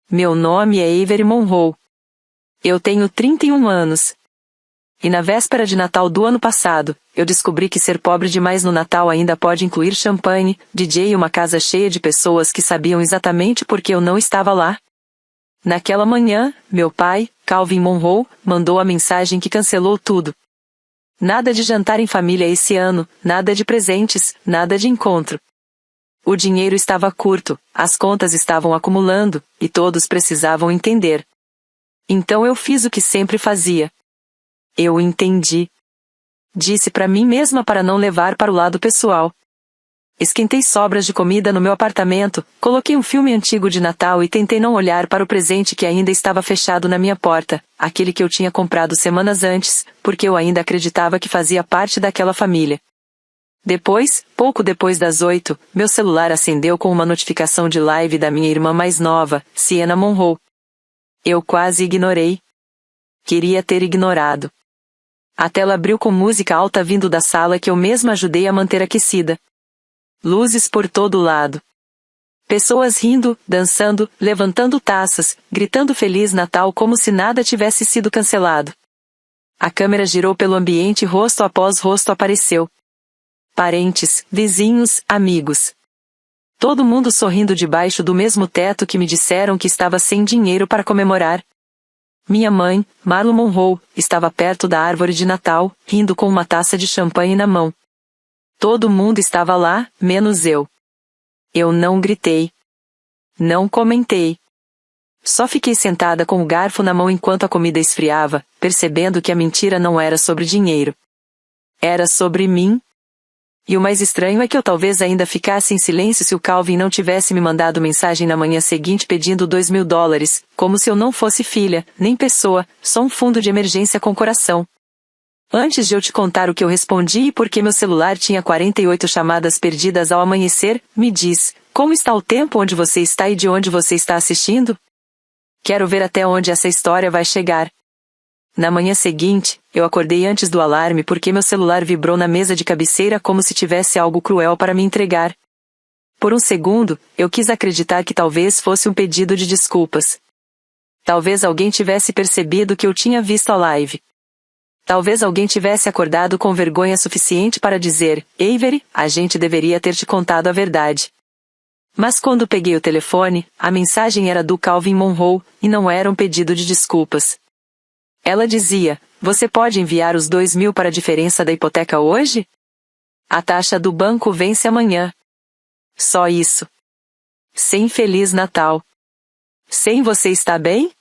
Meu nome é Avery Monroe. Eu tenho 31 anos. E na véspera de Natal do ano passado, eu descobri que ser pobre demais no Natal ainda pode incluir champanhe, DJ e uma casa cheia de pessoas que sabiam exatamente por que eu não estava lá. Naquela manhã, meu pai, Calvin Monroe, mandou a mensagem que cancelou tudo. Nada de jantar em família esse ano, nada de presentes, nada de encontro. O dinheiro estava curto, as contas estavam acumulando, e todos precisavam entender. Então eu fiz o que sempre fazia. Eu entendi. Disse para mim mesma para não levar para o lado pessoal. Esquentei sobras de comida no meu apartamento, coloquei um filme antigo de Natal e tentei não olhar para o presente que ainda estava fechado na minha porta, aquele que eu tinha comprado semanas antes, porque eu ainda acreditava que fazia parte daquela família. Depois, pouco depois das 8, meu celular acendeu com uma notificação de live da minha irmã mais nova, Sienna Monroe. Eu quase ignorei. Queria ter ignorado. A tela abriu com música alta vindo da sala que eu mesma ajudei a manter aquecida. Luzes por todo lado. Pessoas rindo, dançando, levantando taças, gritando Feliz Natal como se nada tivesse sido cancelado. A câmera girou pelo ambiente e rosto após rosto apareceu. Parentes, vizinhos, amigos. Todo mundo sorrindo debaixo do mesmo teto que me disseram que estava sem dinheiro para comemorar. Minha mãe, Marlo Monroe, estava perto da árvore de Natal, rindo com uma taça de champanhe na mão. Todo mundo estava lá, menos eu. Eu não gritei. Não comentei. Só fiquei sentada com o garfo na mão enquanto a comida esfriava, percebendo que a mentira não era sobre dinheiro. Era sobre mim. E o mais estranho é que eu talvez ainda ficasse em silêncio se o Calvin não tivesse me mandado mensagem na manhã seguinte pedindo $2.000, como se eu não fosse filha, nem pessoa, só um fundo de emergência com coração. Antes de eu te contar o que eu respondi e por que meu celular tinha 48 chamadas perdidas ao amanhecer, me diz, como está o tempo onde você está e de onde você está assistindo? Quero ver até onde essa história vai chegar. Na manhã seguinte, eu acordei antes do alarme porque meu celular vibrou na mesa de cabeceira como se tivesse algo cruel para me entregar. Por um segundo, eu quis acreditar que talvez fosse um pedido de desculpas. Talvez alguém tivesse percebido que eu tinha visto a live. Talvez alguém tivesse acordado com vergonha suficiente para dizer, Avery, a gente deveria ter te contado a verdade. Mas quando peguei o telefone, a mensagem era do Calvin Monroe, e não era um pedido de desculpas. Ela dizia, você pode enviar os $2.000 para a diferença da hipoteca hoje? A taxa do banco vence amanhã. Só isso. Sem Feliz Natal. Sem você está bem?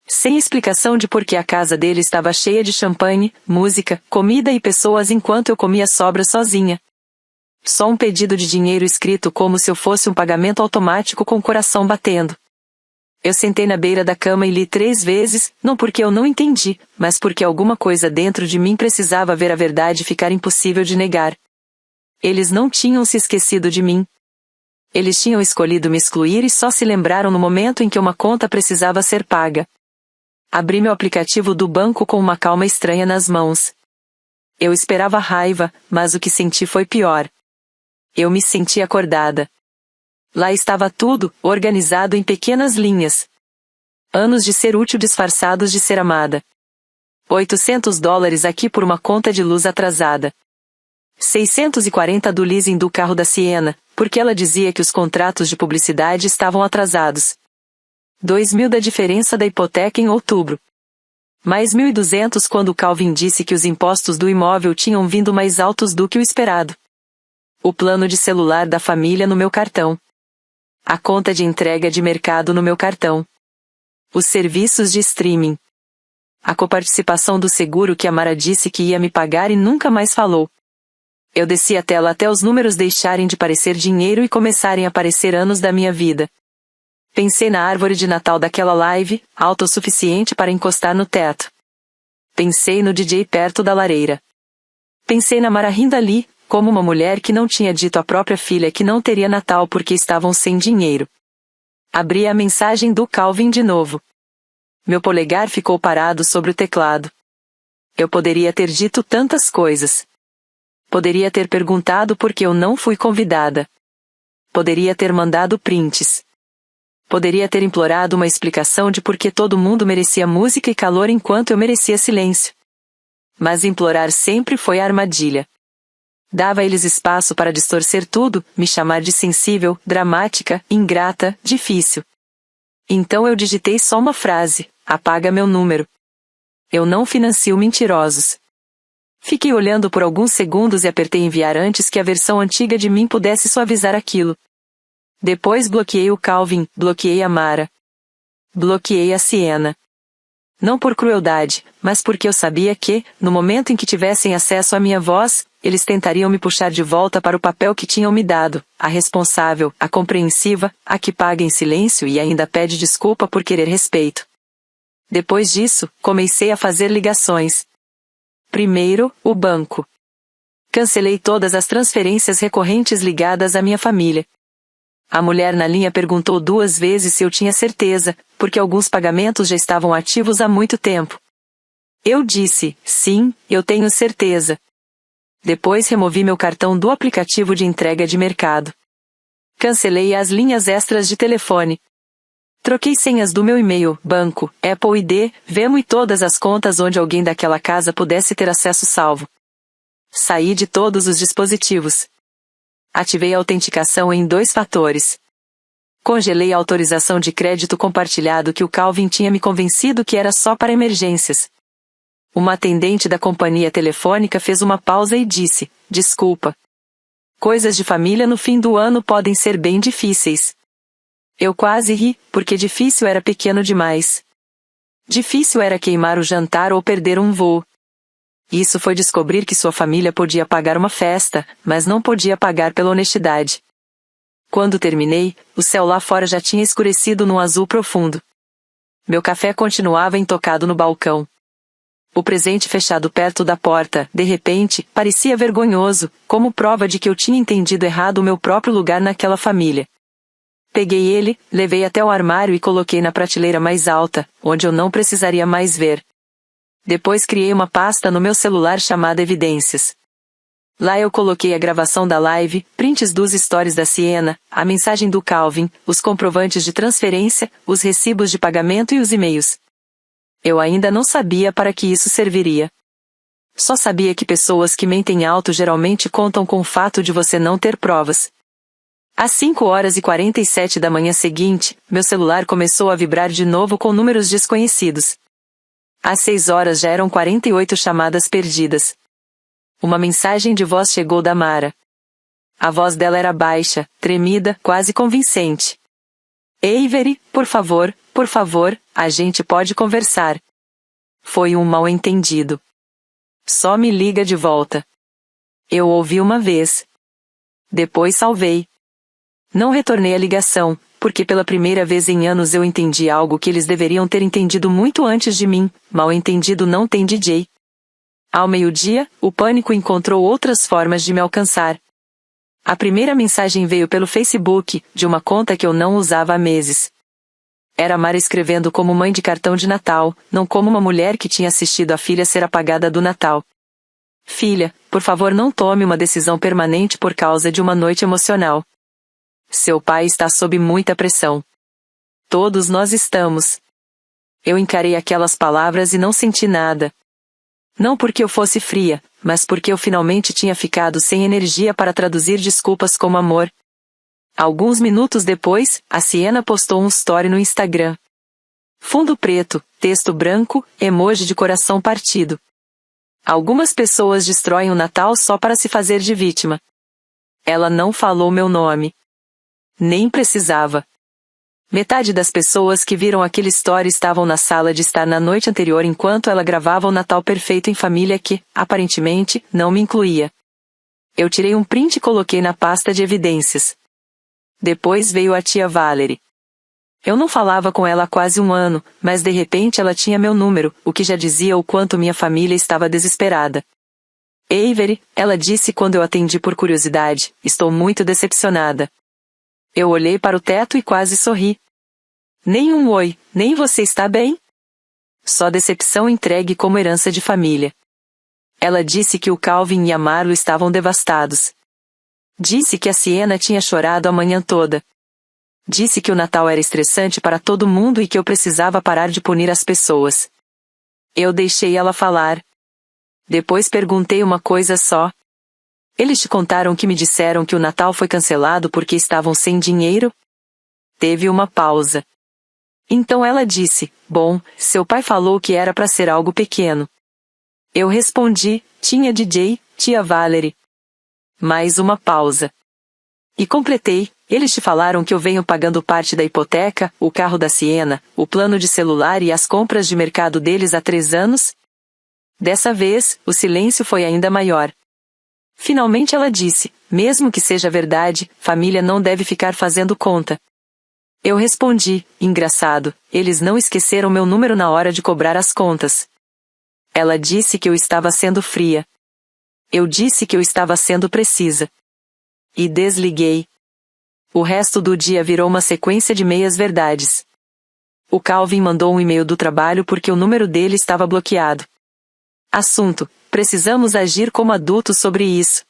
Sem explicação de por que a casa dele estava cheia de champanhe, música, comida e pessoas enquanto eu comia sobras sozinha. Só um pedido de dinheiro escrito como se eu fosse um pagamento automático com o coração batendo. Eu sentei na beira da cama e li 3 vezes, não porque eu não entendi, mas porque alguma coisa dentro de mim precisava ver a verdade ficar impossível de negar. Eles não tinham se esquecido de mim. Eles tinham escolhido me excluir e só se lembraram no momento em que uma conta precisava ser paga. Abri meu aplicativo do banco com uma calma estranha nas mãos. Eu esperava raiva, mas o que senti foi pior. Eu me senti acordada. Lá estava tudo, organizado em pequenas linhas. Anos de ser útil disfarçados de ser amada. $800 aqui por uma conta de luz atrasada. 640 do leasing do carro da Sienna, porque ela dizia que os contratos de publicidade estavam atrasados. 2.000 da diferença da hipoteca em outubro. Mais 1.200 quando o Calvin disse que os impostos do imóvel tinham vindo mais altos do que o esperado. O plano de celular da família no meu cartão. A conta de entrega de mercado no meu cartão. Os serviços de streaming. A coparticipação do seguro que a Mara disse que ia me pagar e nunca mais falou. Eu desci a tela até os números deixarem de parecer dinheiro e começarem a parecer anos da minha vida. Pensei na árvore de Natal daquela live, alta o suficiente para encostar no teto. Pensei no DJ perto da lareira. Pensei na Mara rindo ali, como uma mulher que não tinha dito à própria filha que não teria Natal porque estavam sem dinheiro. Abri a mensagem do Calvin de novo. Meu polegar ficou parado sobre o teclado. Eu poderia ter dito tantas coisas. Poderia ter perguntado por que eu não fui convidada. Poderia ter mandado prints. Poderia ter implorado uma explicação de por que todo mundo merecia música e calor enquanto eu merecia silêncio. Mas implorar sempre foi a armadilha. Dava a eles espaço para distorcer tudo, me chamar de sensível, dramática, ingrata, difícil. Então eu digitei só uma frase: apaga meu número. Eu não financio mentirosos. Fiquei olhando por alguns segundos e apertei enviar antes que a versão antiga de mim pudesse suavizar aquilo. Depois bloqueei o Calvin, bloqueei a Mara. Bloqueei a Siena. Não por crueldade, mas porque eu sabia que, no momento em que tivessem acesso à minha voz, eles tentariam me puxar de volta para o papel que tinham me dado, a responsável, a compreensiva, a que paga em silêncio e ainda pede desculpa por querer respeito. Depois disso, comecei a fazer ligações. Primeiro, o banco. Cancelei todas as transferências recorrentes ligadas à minha família. A mulher na linha perguntou 2 vezes se eu tinha certeza, porque alguns pagamentos já estavam ativos há muito tempo. Eu disse, sim, eu tenho certeza. Depois removi meu cartão do aplicativo de entrega de mercado. Cancelei as linhas extras de telefone. Troquei senhas do meu e-mail, banco, Apple ID, Venmo e todas as contas onde alguém daquela casa pudesse ter acesso salvo. Saí de todos os dispositivos. Ativei a autenticação em 2 fatores. Congelei a autorização de crédito compartilhado que o Calvin tinha me convencido que era só para emergências. Uma atendente da companhia telefônica fez uma pausa e disse, desculpa. Coisas de família no fim do ano podem ser bem difíceis. Eu quase ri, porque difícil era pequeno demais. Difícil era queimar o jantar ou perder um voo. Isso foi descobrir que sua família podia pagar uma festa, mas não podia pagar pela honestidade. Quando terminei, o céu lá fora já tinha escurecido num azul profundo. Meu café continuava intocado no balcão. O presente fechado perto da porta, de repente, parecia vergonhoso, como prova de que eu tinha entendido errado o meu próprio lugar naquela família. Peguei ele, levei até o armário e coloquei na prateleira mais alta, onde eu não precisaria mais ver. Depois criei uma pasta no meu celular chamada Evidências. Lá eu coloquei a gravação da live, prints dos stories da Siena, a mensagem do Calvin, os comprovantes de transferência, os recibos de pagamento e os e-mails. Eu ainda não sabia para que isso serviria. Só sabia que pessoas que mentem alto geralmente contam com o fato de você não ter provas. Às 5h47 da manhã seguinte, meu celular começou a vibrar de novo com números desconhecidos. Às 6h já eram 48 chamadas perdidas. Uma mensagem de voz chegou da Mara. A voz dela era baixa, tremida, quase convincente. Avery, por favor, a gente pode conversar. Foi um mal-entendido. Só me liga de volta. Eu ouvi uma vez. Depois salvei. Não retornei a ligação, porque pela primeira vez em anos eu entendi algo que eles deveriam ter entendido muito antes de mim: mal-entendido não tem DJ. Ao meio-dia, o pânico encontrou outras formas de me alcançar. A primeira mensagem veio pelo Facebook, de uma conta que eu não usava há meses. Era Mara escrevendo como mãe de cartão de Natal, não como uma mulher que tinha assistido a filha ser apagada do Natal. Filha, por favor não tome uma decisão permanente por causa de uma noite emocional. Seu pai está sob muita pressão. Todos nós estamos. Eu encarei aquelas palavras e não senti nada. Não porque eu fosse fria, mas porque eu finalmente tinha ficado sem energia para traduzir desculpas como amor. Alguns minutos depois, a Siena postou um story no Instagram. Fundo preto, texto branco, emoji de coração partido. Algumas pessoas destroem o Natal só para se fazer de vítima. Ela não falou meu nome. Nem precisava. Metade das pessoas que viram aquele story estavam na sala de estar na noite anterior enquanto ela gravava o Natal perfeito em família que, aparentemente, não me incluía. Eu tirei um print e coloquei na pasta de evidências. Depois veio a tia Valerie. Eu não falava com ela há quase um ano, mas de repente ela tinha meu número, o que já dizia o quanto minha família estava desesperada. Avery, ela disse quando eu atendi por curiosidade, estou muito decepcionada. Eu olhei para o teto e quase sorri. Nem um oi, nem você está bem? Só decepção entregue como herança de família. Ela disse que o Calvin e a Marlo estavam devastados. Disse que a Siena tinha chorado a manhã toda. Disse que o Natal era estressante para todo mundo e que eu precisava parar de punir as pessoas. Eu deixei ela falar. Depois perguntei uma coisa só. Eles te contaram que me disseram que o Natal foi cancelado porque estavam sem dinheiro? Teve uma pausa. Então ela disse, bom, seu pai falou que era para ser algo pequeno. Eu respondi, tinha DJ, tia Valerie. Mais uma pausa. E completei, eles te falaram que eu venho pagando parte da hipoteca, o carro da Siena, o plano de celular e as compras de mercado deles há 3 anos? Dessa vez, o silêncio foi ainda maior. Finalmente ela disse, mesmo que seja verdade, família não deve ficar fazendo conta. Eu respondi, engraçado, eles não esqueceram meu número na hora de cobrar as contas. Ela disse que eu estava sendo fria. Eu disse que eu estava sendo precisa. E desliguei. O resto do dia virou uma sequência de meias-verdades. O Calvin mandou um e-mail do trabalho porque o número dele estava bloqueado. Assunto: precisamos agir como adultos sobre isso.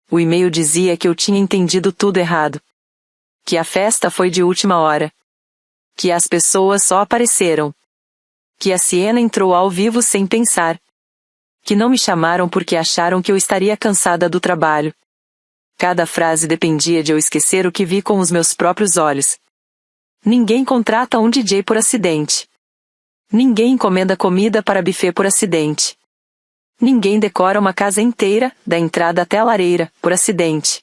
O e-mail dizia que eu tinha entendido tudo errado. Que a festa foi de última hora. Que as pessoas só apareceram. Que a Siena entrou ao vivo sem pensar. Que não me chamaram porque acharam que eu estaria cansada do trabalho. Cada frase dependia de eu esquecer o que vi com os meus próprios olhos. Ninguém contrata um DJ por acidente. Ninguém encomenda comida para buffet por acidente. Ninguém decora uma casa inteira, da entrada até a lareira, por acidente.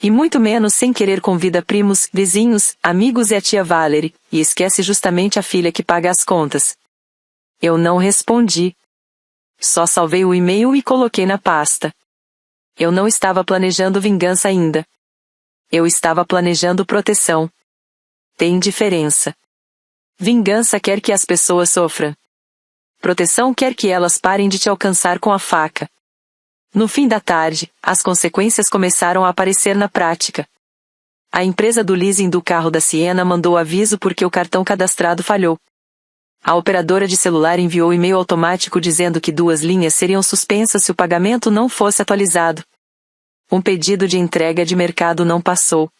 E muito menos sem querer convida primos, vizinhos, amigos e a tia Valerie, e esquece justamente a filha que paga as contas. Eu não respondi. Só salvei o e-mail e coloquei na pasta. Eu não estava planejando vingança ainda. Eu estava planejando proteção. Tem diferença. Vingança quer que as pessoas sofram. Proteção quer que elas parem de te alcançar com a faca. No fim da tarde, as consequências começaram a aparecer na prática. A empresa do leasing do carro da Siena mandou aviso porque o cartão cadastrado falhou. A operadora de celular enviou e-mail automático dizendo que 2 linhas seriam suspensas se o pagamento não fosse atualizado. Um pedido de entrega de mercado não passou.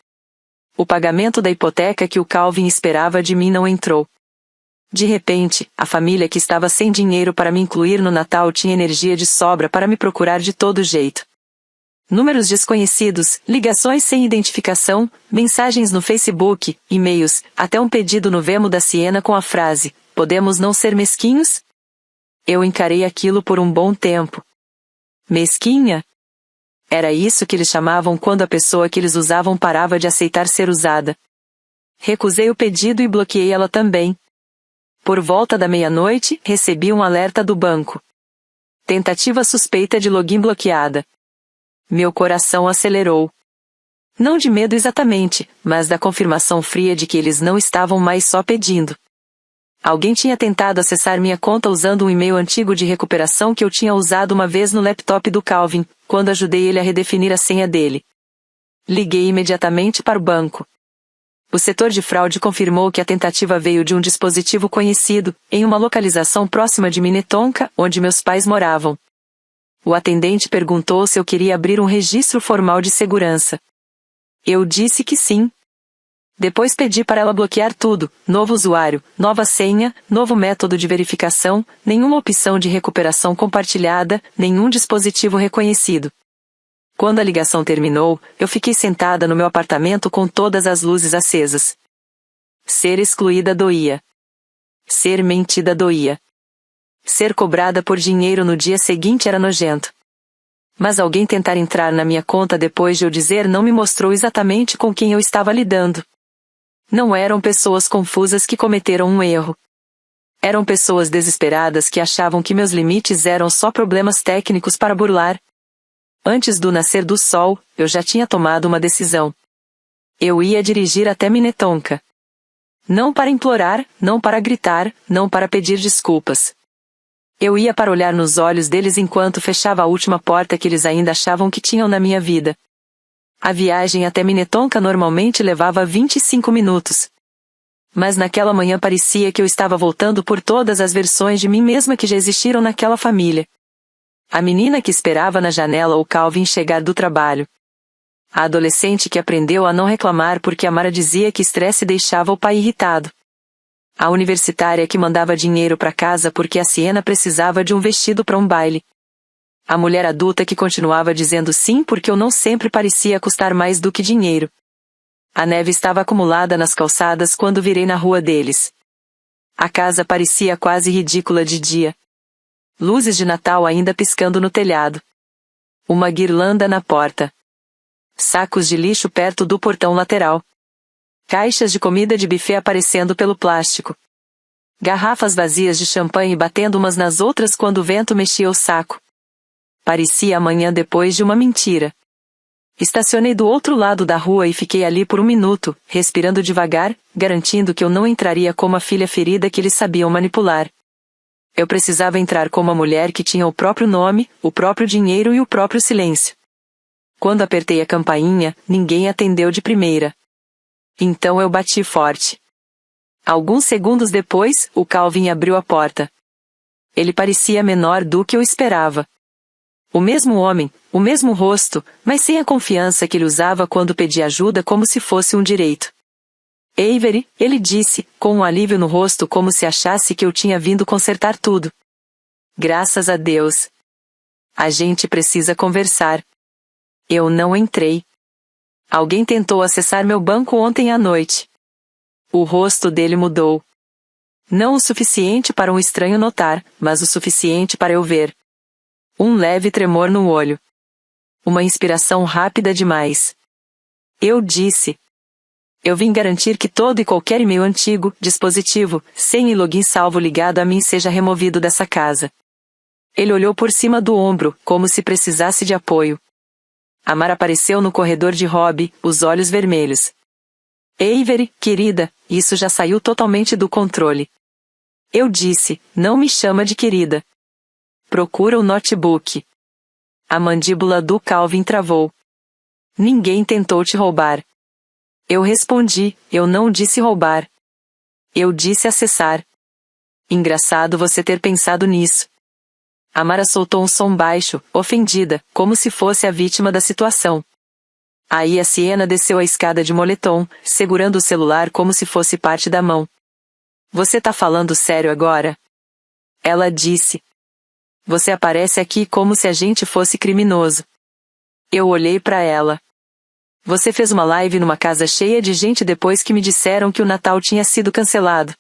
O pagamento da hipoteca que o Calvin esperava de mim não entrou. De repente, a família que estava sem dinheiro para me incluir no Natal tinha energia de sobra para me procurar de todo jeito. Números desconhecidos, ligações sem identificação, mensagens no Facebook, e-mails, até um pedido no Venmo da Siena com a frase, podemos não ser mesquinhos? Eu encarei aquilo por um bom tempo. Mesquinha? Era isso que eles chamavam quando a pessoa que eles usavam parava de aceitar ser usada. Recusei o pedido e bloqueei ela também. Por volta da meia-noite, recebi um alerta do banco. Tentativa suspeita de login bloqueada. Meu coração acelerou. Não de medo exatamente, mas da confirmação fria de que eles não estavam mais só pedindo. Alguém tinha tentado acessar minha conta usando um e-mail antigo de recuperação que eu tinha usado uma vez no laptop do Calvin, quando ajudei ele a redefinir a senha dele. Liguei imediatamente para o banco. O setor de fraude confirmou que a tentativa veio de um dispositivo conhecido, em uma localização próxima de Minnetonka, onde meus pais moravam. O atendente perguntou se eu queria abrir um registro formal de segurança. Eu disse que sim. Depois pedi para ela bloquear tudo, novo usuário, nova senha, novo método de verificação, nenhuma opção de recuperação compartilhada, nenhum dispositivo reconhecido. Quando a ligação terminou, eu fiquei sentada no meu apartamento com todas as luzes acesas. Ser excluída doía. Ser mentida doía. Ser cobrada por dinheiro no dia seguinte era nojento. Mas alguém tentar entrar na minha conta depois de eu dizer não me mostrou exatamente com quem eu estava lidando. Não eram pessoas confusas que cometeram um erro. Eram pessoas desesperadas que achavam que meus limites eram só problemas técnicos para burlar. Antes do nascer do sol, eu já tinha tomado uma decisão. Eu ia dirigir até Minnetonka. Não para implorar, não para gritar, não para pedir desculpas. Eu ia para olhar nos olhos deles enquanto fechava a última porta que eles ainda achavam que tinham na minha vida. A viagem até Minnetonka normalmente levava 25 minutos. Mas naquela manhã parecia que eu estava voltando por todas as versões de mim mesma que já existiram naquela família. A menina que esperava na janela o Calvin chegar do trabalho. A adolescente que aprendeu a não reclamar porque Amara dizia que estresse deixava o pai irritado. A universitária que mandava dinheiro para casa porque a Siena precisava de um vestido para um baile. A mulher adulta que continuava dizendo sim porque eu não sempre parecia custar mais do que dinheiro. A neve estava acumulada nas calçadas quando virei na rua deles. A casa parecia quase ridícula de dia. Luzes de Natal ainda piscando no telhado. Uma guirlanda na porta. Sacos de lixo perto do portão lateral. Caixas de comida de buffet aparecendo pelo plástico. Garrafas vazias de champanhe batendo umas nas outras quando o vento mexia o saco. Parecia a manhã depois de uma mentira. Estacionei do outro lado da rua e fiquei ali por um minuto, respirando devagar, garantindo que eu não entraria como a filha ferida que eles sabiam manipular. Eu precisava entrar como a mulher que tinha o próprio nome, o próprio dinheiro e o próprio silêncio. Quando apertei a campainha, ninguém atendeu de primeira. Então eu bati forte. Alguns segundos depois, o Calvin abriu a porta. Ele parecia menor do que eu esperava. O mesmo homem, o mesmo rosto, mas sem a confiança que ele usava quando pedia ajuda como se fosse um direito. Avery, ele disse, com um alívio no rosto como se achasse que eu tinha vindo consertar tudo. Graças a Deus. A gente precisa conversar. Eu não entrei. Alguém tentou acessar meu banco ontem à noite. O rosto dele mudou. Não o suficiente para um estranho notar, mas o suficiente para eu ver. Um leve tremor no olho. Uma inspiração rápida demais. Eu disse. Eu vim garantir que todo e qualquer e-mail antigo, dispositivo, sem login salvo ligado a mim seja removido dessa casa. Ele olhou por cima do ombro, como se precisasse de apoio. Amar apareceu no corredor de Robbie, os olhos vermelhos. Avery, querida, isso já saiu totalmente do controle. Eu disse, não me chama de querida. Procura o notebook. A mandíbula do Calvin travou. Ninguém tentou te roubar. Eu respondi, eu não disse roubar. Eu disse acessar. Engraçado você ter pensado nisso. Amara soltou um som baixo, ofendida, como se fosse a vítima da situação. Aí a Siena desceu a escada de moletom, segurando o celular como se fosse parte da mão. Você tá falando sério agora? Ela disse. Você aparece aqui como se a gente fosse criminoso. Eu olhei para ela. Você fez uma live numa casa cheia de gente depois que me disseram que o Natal tinha sido cancelado.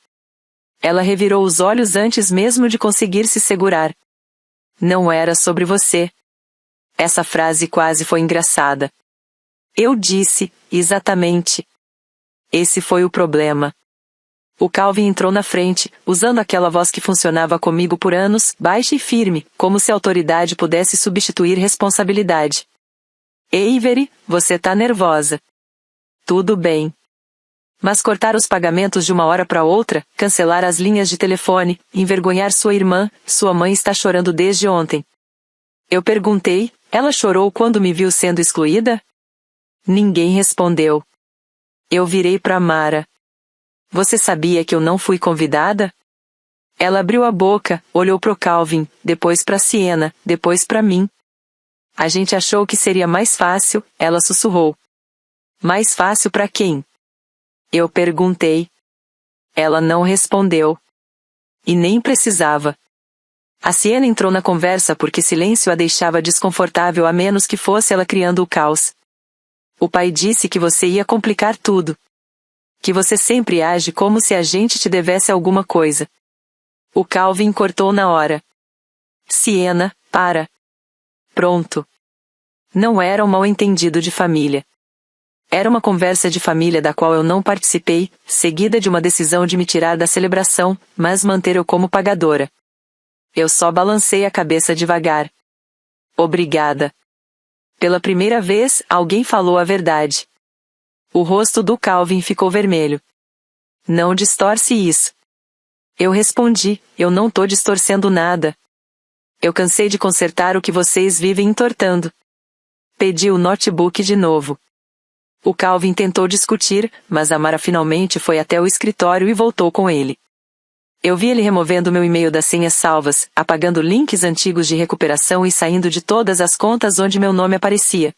Ela revirou os olhos antes mesmo de conseguir se segurar. Não era sobre você. Essa frase quase foi engraçada. Eu disse, exatamente. Esse foi o problema. O Calvin entrou na frente, usando aquela voz que funcionava comigo por anos, baixa e firme, como se a autoridade pudesse substituir responsabilidade. Avery, você tá nervosa. Tudo bem. Mas cortar os pagamentos de uma hora para outra, cancelar as linhas de telefone, envergonhar sua irmã, sua mãe está chorando desde ontem. Eu perguntei, ela chorou quando me viu sendo excluída? Ninguém respondeu. Eu virei para Mara. Você sabia que eu não fui convidada? Ela abriu a boca, olhou pro Calvin, depois para Siena, depois para mim. A gente achou que seria mais fácil, ela sussurrou. Mais fácil para quem? Eu perguntei. Ela não respondeu. E nem precisava. A Siena entrou na conversa porque silêncio a deixava desconfortável a menos que fosse ela criando o caos. O pai disse que você ia complicar tudo. Que você sempre age como se a gente te devesse alguma coisa. O Calvin cortou na hora. Siena, para. Pronto. Não era um mal-entendido de família. Era uma conversa de família da qual eu não participei, seguida de uma decisão de me tirar da celebração, mas manter eu como pagadora. Eu só balancei a cabeça devagar. Obrigada. Pela primeira vez, alguém falou a verdade. O rosto do Calvin ficou vermelho. Não distorce isso. Eu respondi, eu não tô distorcendo nada. Eu cansei de consertar o que vocês vivem entortando. Pedi o notebook de novo. O Calvin tentou discutir, mas Amara finalmente foi até o escritório e voltou com ele. Eu vi ele removendo meu e-mail das senhas salvas, apagando links antigos de recuperação e saindo de todas as contas onde meu nome aparecia.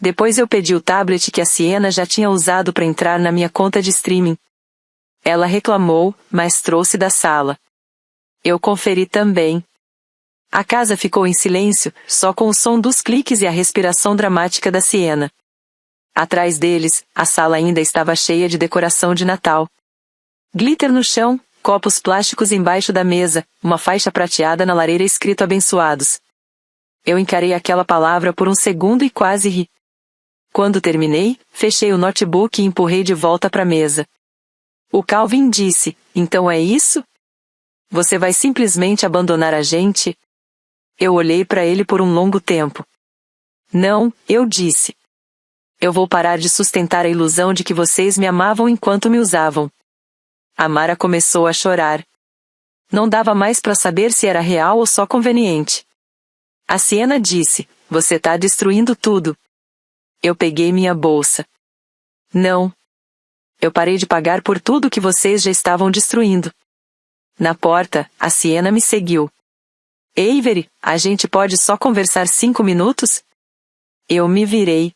Depois eu pedi o tablet que a Siena já tinha usado para entrar na minha conta de streaming. Ela reclamou, mas trouxe da sala. Eu conferi também. A casa ficou em silêncio, só com o som dos cliques e a respiração dramática da Siena. Atrás deles, a sala ainda estava cheia de decoração de Natal. Glitter no chão, copos plásticos embaixo da mesa, uma faixa prateada na lareira escrito abençoados. Eu encarei aquela palavra por um segundo e quase ri. Quando terminei, fechei o notebook e empurrei de volta para a mesa. O Calvin disse, então é isso? Você vai simplesmente abandonar a gente? Eu olhei para ele por um longo tempo. Não, eu disse. Eu vou parar de sustentar a ilusão de que vocês me amavam enquanto me usavam. A Mara começou a chorar. Não dava mais para saber se era real ou só conveniente. A Siena disse, você tá destruindo tudo. Eu peguei minha bolsa. Não. Eu parei de pagar por tudo que vocês já estavam destruindo. Na porta, a Siena me seguiu. Avery, a gente pode só conversar 5 minutos? Eu me virei.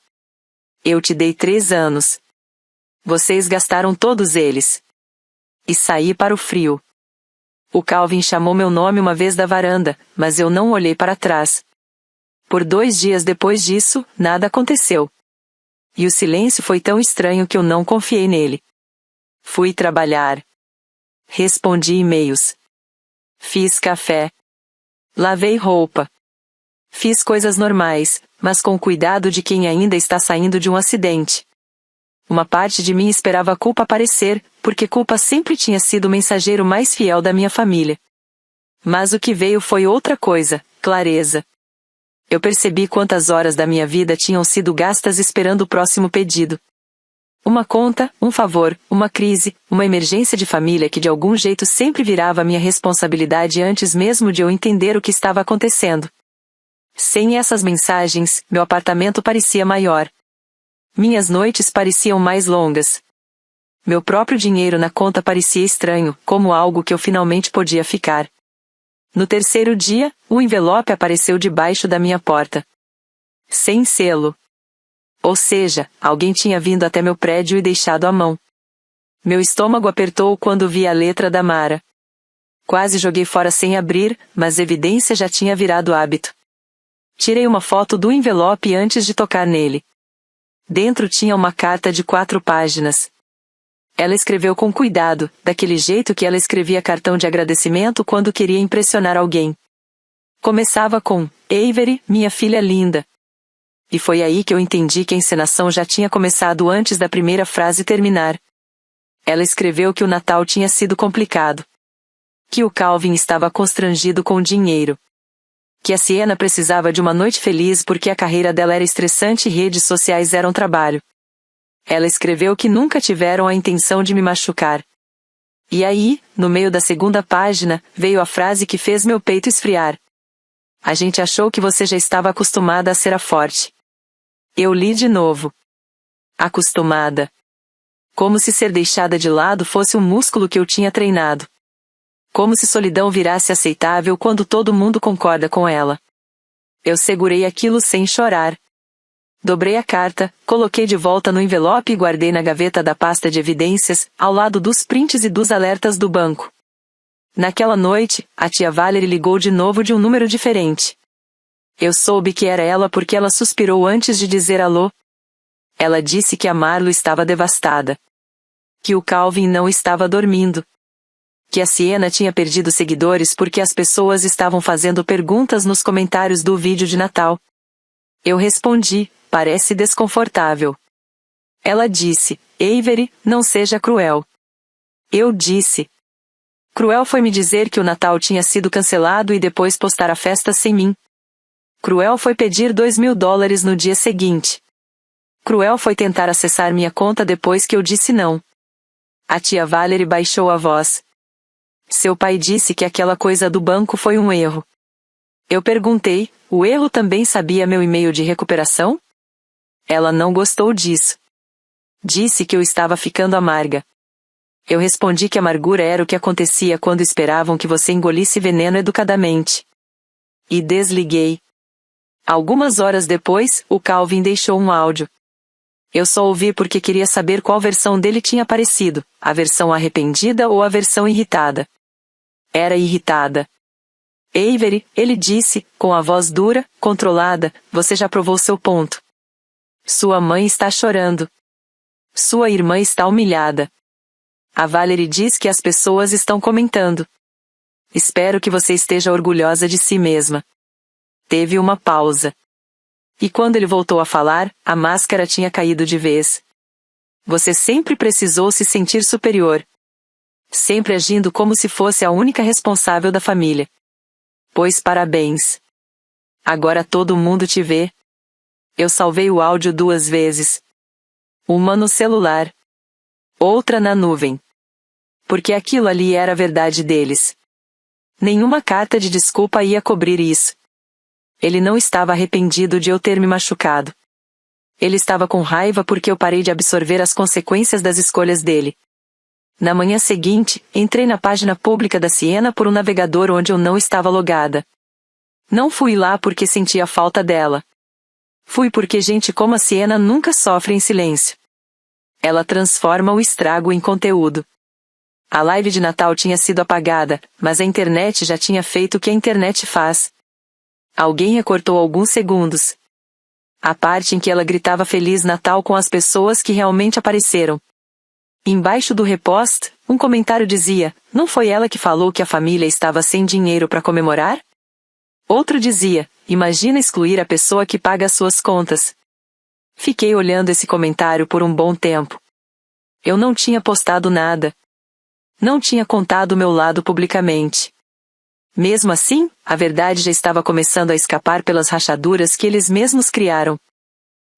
Eu te dei 3 anos. Vocês gastaram todos eles. E saí para o frio. O Calvin chamou meu nome uma vez da varanda, mas eu não olhei para trás. Por 2 dias depois disso, nada aconteceu. E o silêncio foi tão estranho que eu não confiei nele. Fui trabalhar. Respondi e-mails. Fiz café. Lavei roupa. Fiz coisas normais, mas com cuidado de quem ainda está saindo de um acidente. Uma parte de mim esperava a culpa aparecer, porque culpa sempre tinha sido o mensageiro mais fiel da minha família. Mas o que veio foi outra coisa, clareza. Eu percebi quantas horas da minha vida tinham sido gastas esperando o próximo pedido. Uma conta, um favor, uma crise, uma emergência de família que de algum jeito sempre virava minha responsabilidade antes mesmo de eu entender o que estava acontecendo. Sem essas mensagens, meu apartamento parecia maior. Minhas noites pareciam mais longas. Meu próprio dinheiro na conta parecia estranho, como algo que eu finalmente podia ficar. No terceiro dia, o envelope apareceu debaixo da minha porta. Sem selo. Ou seja, alguém tinha vindo até meu prédio e deixado a mão. Meu estômago apertou quando vi a letra da Mara. Quase joguei fora sem abrir, mas a evidência já tinha virado hábito. Tirei uma foto do envelope antes de tocar nele. Dentro tinha uma carta de 4 páginas. Ela escreveu com cuidado, daquele jeito que ela escrevia cartão de agradecimento quando queria impressionar alguém. Começava com, Avery, minha filha linda. E foi aí que eu entendi que a encenação já tinha começado antes da primeira frase terminar. Ela escreveu que o Natal tinha sido complicado. Que o Calvin estava constrangido com o dinheiro. Que a Siena precisava de uma noite feliz porque a carreira dela era estressante e redes sociais eram trabalho. Ela escreveu que nunca tiveram a intenção de me machucar. E aí, no meio da segunda página, veio a frase que fez meu peito esfriar. A gente achou que você já estava acostumada a ser a forte. Eu li de novo. Acostumada. Como se ser deixada de lado fosse um músculo que eu tinha treinado. Como se solidão virasse aceitável quando todo mundo concorda com ela. Eu segurei aquilo sem chorar. Dobrei a carta, coloquei de volta no envelope e guardei na gaveta da pasta de evidências, ao lado dos prints e dos alertas do banco. Naquela noite, a tia Valerie ligou de novo de um número diferente. Eu soube que era ela porque ela suspirou antes de dizer alô. Ela disse que a Marlo estava devastada. Que o Calvin não estava dormindo. Que a Siena tinha perdido seguidores porque as pessoas estavam fazendo perguntas nos comentários do vídeo de Natal. Eu respondi, parece desconfortável. Ela disse, Avery, não seja cruel. Eu disse. Cruel foi me dizer que o Natal tinha sido cancelado e depois postar a festa sem mim. Cruel foi pedir $2.000 no dia seguinte. Cruel foi tentar acessar minha conta depois que eu disse não. A tia Valerie baixou a voz. Seu pai disse que aquela coisa do banco foi um erro. Eu perguntei, o erro também sabia meu e-mail de recuperação? Ela não gostou disso. Disse que eu estava ficando amarga. Eu respondi que amargura era o que acontecia quando esperavam que você engolisse veneno educadamente. E desliguei. Algumas horas depois, o Calvin deixou um áudio. Eu só ouvi porque queria saber qual versão dele tinha aparecido, a versão arrependida ou a versão irritada. Era irritada. Avery, ele disse, com a voz dura, controlada, você já provou seu ponto. Sua mãe está chorando. Sua irmã está humilhada. A Valerie diz que as pessoas estão comentando. Espero que você esteja orgulhosa de si mesma. Teve uma pausa. E quando ele voltou a falar, a máscara tinha caído de vez. Você sempre precisou se sentir superior. Sempre agindo como se fosse a única responsável da família. Pois parabéns. Agora todo mundo te vê. Eu salvei o áudio 2 vezes. Uma no celular. Outra na nuvem. Porque aquilo ali era a verdade deles. Nenhuma carta de desculpa ia cobrir isso. Ele não estava arrependido de eu ter me machucado. Ele estava com raiva porque eu parei de absorver as consequências das escolhas dele. Na manhã seguinte, entrei na página pública da Siena por um navegador onde eu não estava logada. Não fui lá porque sentia falta dela. Fui porque gente como a Siena nunca sofre em silêncio. Ela transforma o estrago em conteúdo. A live de Natal tinha sido apagada, mas a internet já tinha feito o que a internet faz. Alguém recortou alguns segundos. A parte em que ela gritava Feliz Natal com as pessoas que realmente apareceram. Embaixo do repost, um comentário dizia, não foi ela que falou que a família estava sem dinheiro para comemorar? Outro dizia, imagina excluir a pessoa que paga as suas contas. Fiquei olhando esse comentário por um bom tempo. Eu não tinha postado nada. Não tinha contado o meu lado publicamente. Mesmo assim, a verdade já estava começando a escapar pelas rachaduras que eles mesmos criaram.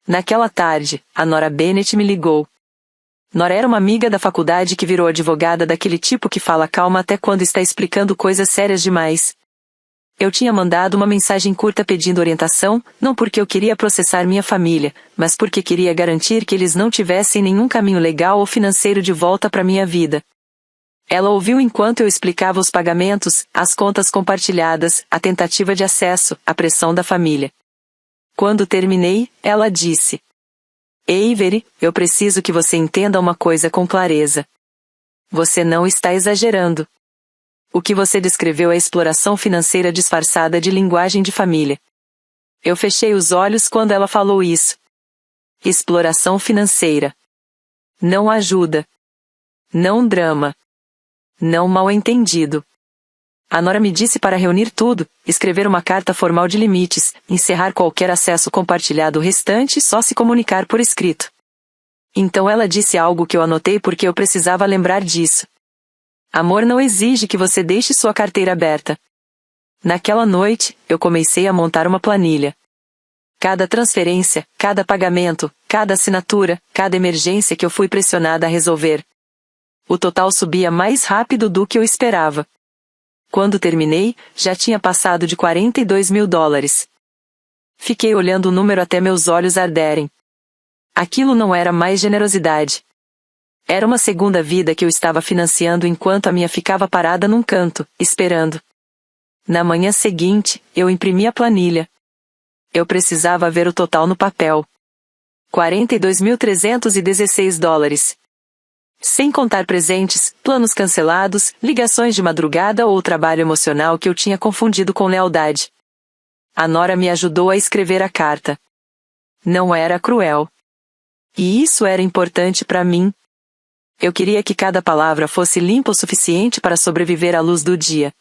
Naquela tarde, a Nora Bennett me ligou. Nora era uma amiga da faculdade que virou advogada daquele tipo que fala calma até quando está explicando coisas sérias demais. Eu tinha mandado uma mensagem curta pedindo orientação, não porque eu queria processar minha família, mas porque queria garantir que eles não tivessem nenhum caminho legal ou financeiro de volta para minha vida. Ela ouviu enquanto eu explicava os pagamentos, as contas compartilhadas, a tentativa de acesso, a pressão da família. Quando terminei, ela disse: Avery, eu preciso que você entenda uma coisa com clareza. Você não está exagerando. O que você descreveu é exploração financeira disfarçada de linguagem de família. Eu fechei os olhos quando ela falou isso. Exploração financeira. Não ajuda. Não drama. Não mal-entendido. A Nora me disse para reunir tudo, escrever uma carta formal de limites, encerrar qualquer acesso compartilhado restante e só se comunicar por escrito. Então ela disse algo que eu anotei porque eu precisava lembrar disso. Amor não exige que você deixe sua carteira aberta. Naquela noite, eu comecei a montar uma planilha. Cada transferência, cada pagamento, cada assinatura, cada emergência que eu fui pressionada a resolver. O total subia mais rápido do que eu esperava. Quando terminei, já tinha passado de $42.000. Fiquei olhando o número até meus olhos arderem. Aquilo não era mais generosidade. Era uma segunda vida que eu estava financiando enquanto a minha ficava parada num canto, esperando. Na manhã seguinte, eu imprimi a planilha. Eu precisava ver o total no papel. $42.316. Sem contar presentes, planos cancelados, ligações de madrugada ou trabalho emocional que eu tinha confundido com lealdade. A Nora me ajudou a escrever a carta. Não era cruel. E isso era importante para mim. Eu queria que cada palavra fosse limpa o suficiente para sobreviver à luz do dia.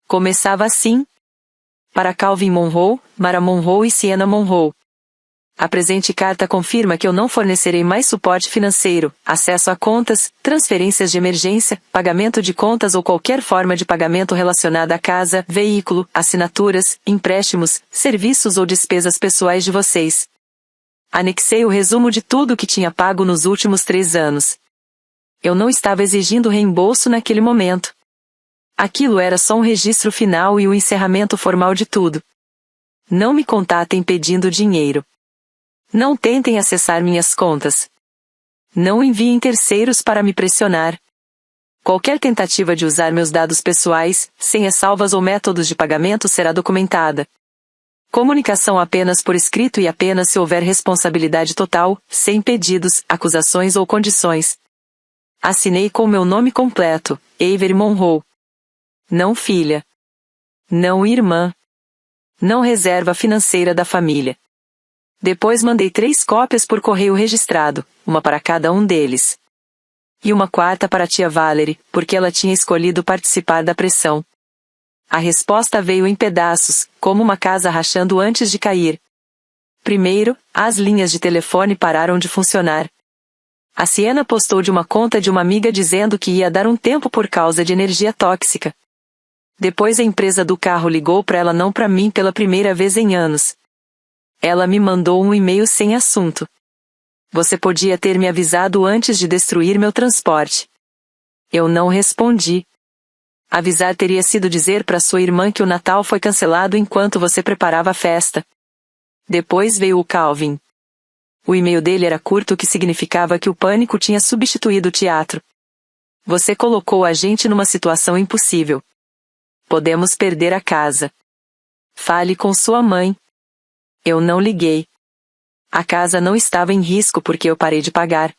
Começava assim. Para Calvin Monroe, Mara Monroe e Siena Monroe. A presente carta confirma que eu não fornecerei mais suporte financeiro, acesso a contas, transferências de emergência, pagamento de contas ou qualquer forma de pagamento relacionada à casa, veículo, assinaturas, empréstimos, serviços ou despesas pessoais de vocês. Anexei o resumo de tudo o que tinha pago nos últimos 3 anos. Eu não estava exigindo reembolso naquele momento. Aquilo era só um registro final e o encerramento formal de tudo. Não me contatem pedindo dinheiro. Não tentem acessar minhas contas. Não enviem terceiros para me pressionar. Qualquer tentativa de usar meus dados pessoais, sem ressalvas ou métodos de pagamento será documentada. Comunicação apenas por escrito e apenas se houver responsabilidade total, sem pedidos, acusações ou condições. Assinei com meu nome completo, Avery Monroe. Não filha. Não irmã. Não reserva financeira da família. Depois mandei 3 cópias por correio registrado, uma para cada um deles. E uma quarta para a tia Valerie, porque ela tinha escolhido participar da pressão. A resposta veio em pedaços, como uma casa rachando antes de cair. Primeiro, as linhas de telefone pararam de funcionar. A Siena postou de uma conta de uma amiga dizendo que ia dar um tempo por causa de energia tóxica. Depois a empresa do carro ligou para ela, não para mim, pela primeira vez em anos. Ela me mandou um e-mail sem assunto. Você podia ter me avisado antes de destruir meu transporte. Eu não respondi. Avisar teria sido dizer para sua irmã que o Natal foi cancelado enquanto você preparava a festa. Depois veio o Calvin. O e-mail dele era curto, o que significava que o pânico tinha substituído o teatro. Você colocou a gente numa situação impossível. Podemos perder a casa. Fale com sua mãe. Eu não liguei. A casa não estava em risco porque eu parei de pagar.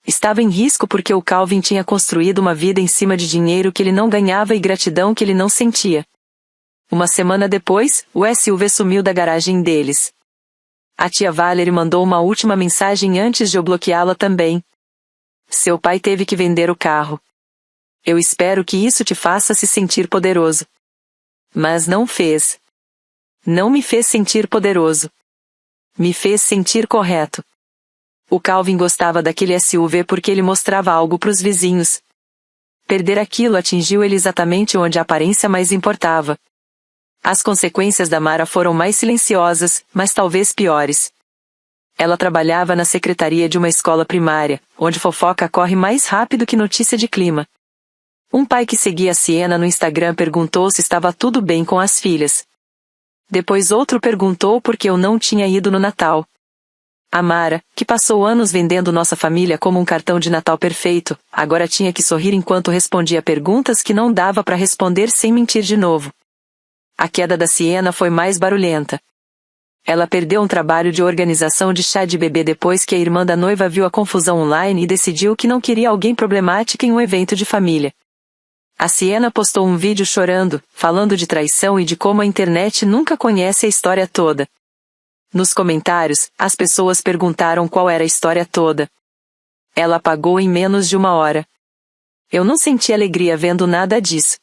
Estava em risco porque o Calvin tinha construído uma vida em cima de dinheiro que ele não ganhava e gratidão que ele não sentia. Uma semana depois, o SUV sumiu da garagem deles. A tia Valerie mandou uma última mensagem antes de eu bloqueá-la também. Seu pai teve que vender o carro. Eu espero que isso te faça se sentir poderoso. Mas não fez. Não me fez sentir poderoso. Me fez sentir correto. O Calvin gostava daquele SUV porque ele mostrava algo para os vizinhos. Perder aquilo atingiu ele exatamente onde a aparência mais importava. As consequências da Mara foram mais silenciosas, mas talvez piores. Ela trabalhava na secretaria de uma escola primária, onde fofoca corre mais rápido que notícia de clima. Um pai que seguia a Siena no Instagram perguntou se estava tudo bem com as filhas. Depois outro perguntou por que eu não tinha ido no Natal. A Mara, que passou anos vendendo nossa família como um cartão de Natal perfeito, agora tinha que sorrir enquanto respondia perguntas que não dava para responder sem mentir de novo. A queda da Siena foi mais barulhenta. Ela perdeu um trabalho de organização de chá de bebê depois que a irmã da noiva viu a confusão online e decidiu que não queria alguém problemático em um evento de família. A Siena postou um vídeo chorando, falando de traição e de como a internet nunca conhece a história toda. Nos comentários, as pessoas perguntaram qual era a história toda. Ela apagou em menos de 1 hora. Eu não senti alegria vendo nada disso.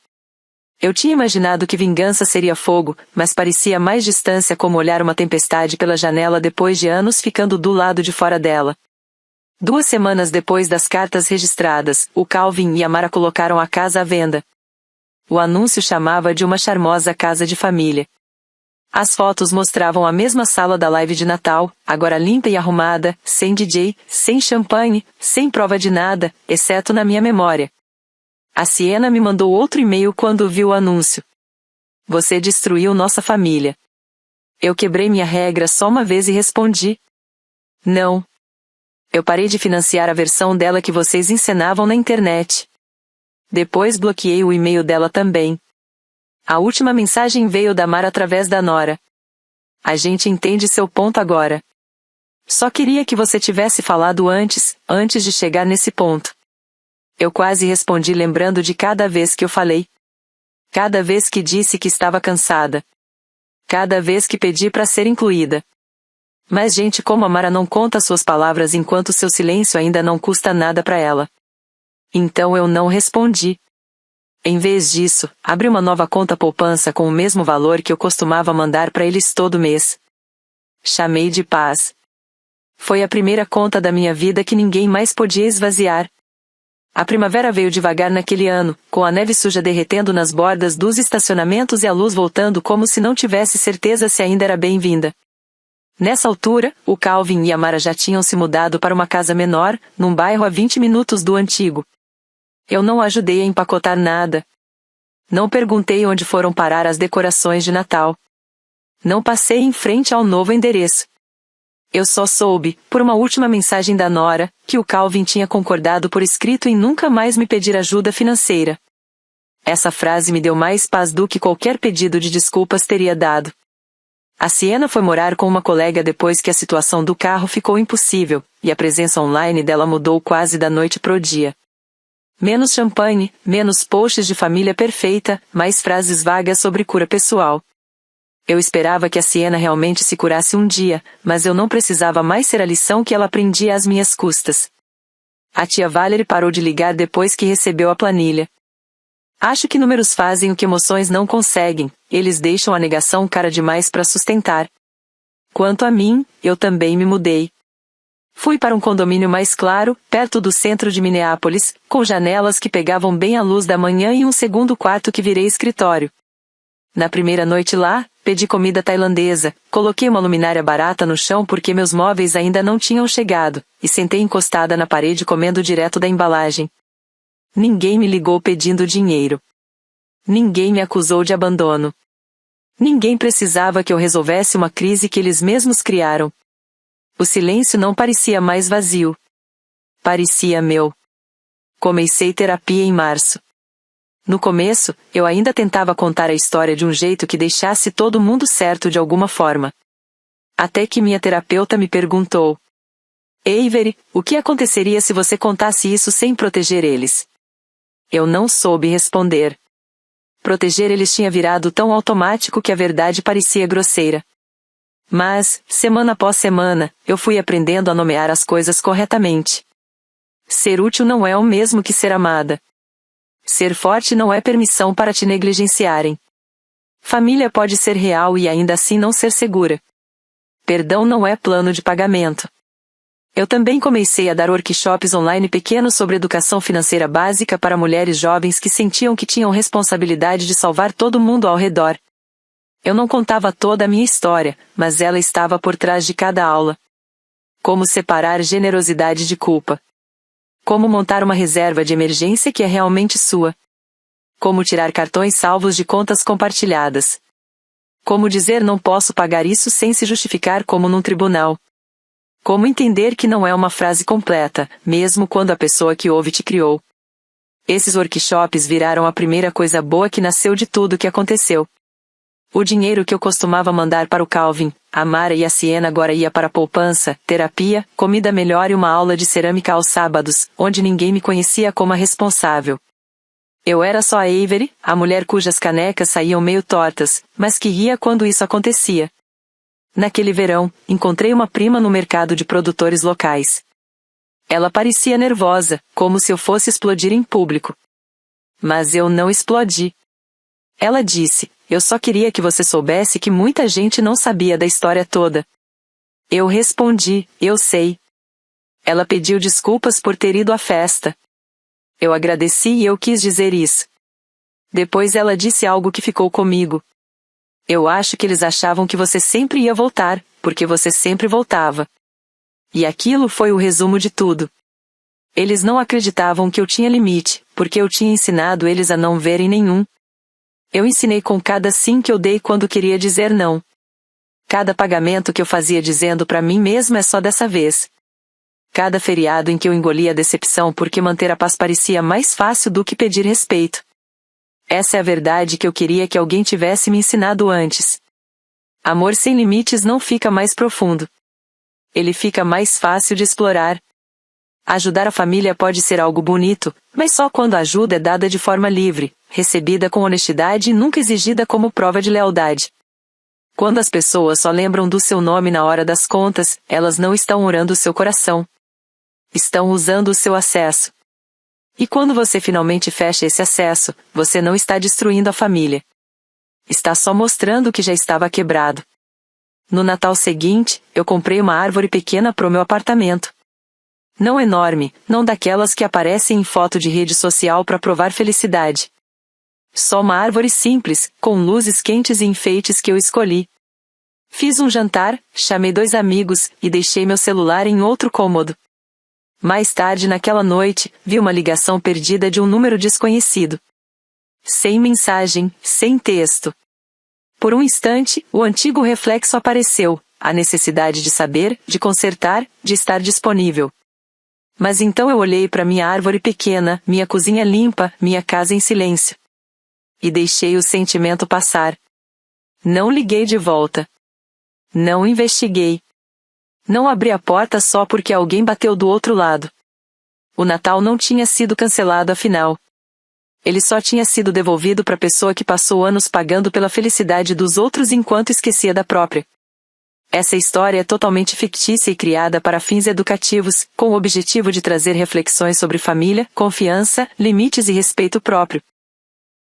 Eu tinha imaginado que vingança seria fogo, mas parecia mais distância, como olhar uma tempestade pela janela depois de anos ficando do lado de fora dela. 2 semanas depois das cartas registradas, o Calvin e a Mara colocaram a casa à venda. O anúncio chamava de uma charmosa casa de família. As fotos mostravam a mesma sala da live de Natal, agora limpa e arrumada, sem DJ, sem champanhe, sem prova de nada, exceto na minha memória. A Siena me mandou outro e-mail quando viu o anúncio. Você destruiu nossa família. Eu quebrei minha regra só uma vez e respondi. Não. Eu parei de financiar a versão dela que vocês encenavam na internet. Depois bloqueei o e-mail dela também. A última mensagem veio da Mara através da Nora. A gente entende seu ponto agora. Só queria que você tivesse falado antes de chegar nesse ponto. Eu quase respondi lembrando de cada vez que eu falei. Cada vez que disse que estava cansada. Cada vez que pedi para ser incluída. Mas gente como a Mara não conta suas palavras enquanto seu silêncio ainda não custa nada para ela. Então eu não respondi. Em vez disso, abri uma nova conta poupança com o mesmo valor que eu costumava mandar para eles todo mês. Chamei de Paz. Foi a primeira conta da minha vida que ninguém mais podia esvaziar. A primavera veio devagar naquele ano, com a neve suja derretendo nas bordas dos estacionamentos e a luz voltando como se não tivesse certeza se ainda era bem-vinda. Nessa altura, o Calvin e a Mara já tinham se mudado para uma casa menor, num bairro a 20 minutos do antigo. Eu não ajudei a empacotar nada. Não perguntei onde foram parar as decorações de Natal. Não passei em frente ao novo endereço. Eu só soube, por uma última mensagem da Nora, que o Calvin tinha concordado por escrito em nunca mais me pedir ajuda financeira. Essa frase me deu mais paz do que qualquer pedido de desculpas teria dado. A Siena foi morar com uma colega depois que a situação do carro ficou impossível, e a presença online dela mudou quase da noite pro dia. Menos champanhe, menos posts de família perfeita, mais frases vagas sobre cura pessoal. Eu esperava que a Siena realmente se curasse um dia, mas eu não precisava mais ser a lição que ela aprendia às minhas custas. A tia Valerie parou de ligar depois que recebeu a planilha. Acho que números fazem o que emoções não conseguem, eles deixam a negação cara demais para sustentar. Quanto a mim, eu também me mudei. Fui para um condomínio mais claro, perto do centro de Minneapolis, com janelas que pegavam bem a luz da manhã e um segundo quarto que virei escritório. Na primeira noite lá, pedi comida tailandesa, coloquei uma luminária barata no chão porque meus móveis ainda não tinham chegado, e sentei encostada na parede comendo direto da embalagem. Ninguém me ligou pedindo dinheiro. Ninguém me acusou de abandono. Ninguém precisava que eu resolvesse uma crise que eles mesmos criaram. O silêncio não parecia mais vazio. Parecia meu. Comecei terapia em março. No começo, eu ainda tentava contar a história de um jeito que deixasse todo mundo certo de alguma forma. Até que minha terapeuta me perguntou: Avery, o que aconteceria se você contasse isso sem proteger eles? Eu não soube responder. Proteger eles tinha virado tão automático que a verdade parecia grosseira. Mas, semana após semana, eu fui aprendendo a nomear as coisas corretamente. Ser útil não é o mesmo que ser amada. Ser forte não é permissão para te negligenciarem. Família pode ser real e ainda assim não ser segura. Perdão não é plano de pagamento. Eu também comecei a dar workshops online pequenos sobre educação financeira básica para mulheres jovens que sentiam que tinham responsabilidade de salvar todo mundo ao redor. Eu não contava toda a minha história, mas ela estava por trás de cada aula. Como separar generosidade de culpa. Como montar uma reserva de emergência que é realmente sua. Como tirar cartões salvos de contas compartilhadas. Como dizer não posso pagar isso sem se justificar como num tribunal. Como entender que não é uma frase completa, mesmo quando a pessoa que ouve te criou. Esses workshops viraram a primeira coisa boa que nasceu de tudo que aconteceu. O dinheiro que eu costumava mandar para o Calvin, a Mara e a Siena agora ia para poupança, terapia, comida melhor e uma aula de cerâmica aos sábados, onde ninguém me conhecia como a responsável. Eu era só a Avery, a mulher cujas canecas saíam meio tortas, mas que ria quando isso acontecia. Naquele verão, encontrei uma prima no mercado de produtores locais. Ela parecia nervosa, como se eu fosse explodir em público. Mas eu não explodi. Ela disse: eu só queria que você soubesse que muita gente não sabia da história toda. Eu respondi: eu sei. Ela pediu desculpas por ter ido à festa. Eu agradeci e eu quis dizer isso. Depois ela disse algo que ficou comigo. Eu acho que eles achavam que você sempre ia voltar, porque você sempre voltava. E aquilo foi o resumo de tudo. Eles não acreditavam que eu tinha limite, porque eu tinha ensinado eles a não verem nenhum. Eu ensinei com cada sim que eu dei quando queria dizer não. Cada pagamento que eu fazia dizendo para mim mesmo é só dessa vez. Cada feriado em que eu engoli a decepção porque manter a paz parecia mais fácil do que pedir respeito. Essa é a verdade que eu queria que alguém tivesse me ensinado antes. Amor sem limites não fica mais profundo. Ele fica mais fácil de explorar. Ajudar a família pode ser algo bonito, mas só quando a ajuda é dada de forma livre, recebida com honestidade e nunca exigida como prova de lealdade. Quando as pessoas só lembram do seu nome na hora das contas, elas não estão orando o seu coração. Estão usando o seu acesso. E quando você finalmente fecha esse acesso, você não está destruindo a família. Está só mostrando que já estava quebrado. No Natal seguinte, eu comprei uma árvore pequena pro meu apartamento. Não enorme, não daquelas que aparecem em foto de rede social para provar felicidade. Só uma árvore simples, com luzes quentes e enfeites que eu escolhi. Fiz um jantar, chamei 2 amigos e deixei meu celular em outro cômodo. Mais tarde naquela noite, vi uma ligação perdida de um número desconhecido. Sem mensagem, sem texto. Por um instante, o antigo reflexo apareceu, a necessidade de saber, de consertar, de estar disponível. Mas então eu olhei para minha árvore pequena, minha cozinha limpa, minha casa em silêncio. E deixei o sentimento passar. Não liguei de volta. Não investiguei. Não abri a porta só porque alguém bateu do outro lado. O Natal não tinha sido cancelado afinal. Ele só tinha sido devolvido para a pessoa que passou anos pagando pela felicidade dos outros enquanto esquecia da própria. Essa história é totalmente fictícia e criada para fins educativos, com o objetivo de trazer reflexões sobre família, confiança, limites e respeito próprio.